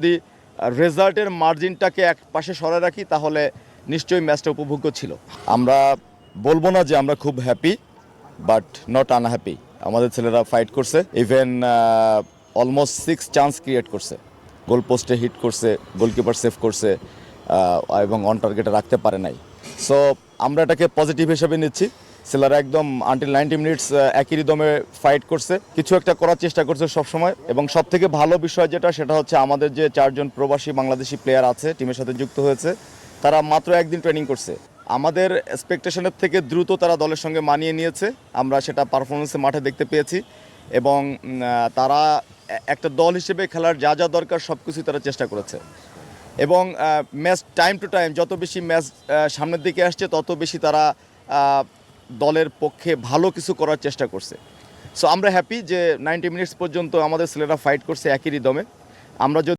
যদি রেজাল্টের মার্জিনটাকে এক পাশে সরায় রাখি তাহলে নিশ্চয়ই ম্যাচটা উপভোগ্য ছিল। আমরা বলবো না যে আমরা খুব হ্যাপি, বাট নট আনহ্যাপি। আমাদের ছেলেরা ফাইট করছে, ইভেন অলমোস্ট 6 চান্স ক্রিয়েট করছে, গোল পোস্টে হিট করছে, গোলকিপার সেভ করছে এবং অন টার্গেটে রাখতে পারে নাই। সো আমরা এটাকে পজিটিভ হিসেবে নিচ্ছি। ছেলেরা একদম আনটিল 90 মিনিটস একই রিদমে ফাইট করছে, কিছু একটা করার চেষ্টা করছে সবসময়। এবং সব থেকে ভালো বিষয় সেটা হচ্ছে আমাদের যে 4 জন প্রবাসী বাংলাদেশি প্লেয়ার আছে টিমের সাথে যুক্ত হয়েছে, তারা মাত্র একদিন ট্রেনিং করছে। আমাদের এক্সপেকটেশনের থেকে দ্রুত তারা দলের সঙ্গে মানিয়ে নিয়েছে, আমরা সেটা পারফরমেন্সে মাঠে দেখতে পেয়েছি। এবং তারা একটা দল হিসেবে খেলার যা যা দরকার সব কিছুই তারা চেষ্টা করেছে। এবং ম্যাচ টাইম টু টাইম যত বেশি ম্যাচ সামনের দিকে আসছে তত বেশি তারা দলের পক্ষে ভালো কিছু করার চেষ্টা করছে। সো আমরা হ্যাপি যে 90 মিনিটস পর্যন্ত আমাদের ছেলেরা ফাইট করছে একই রিদমে। আমরা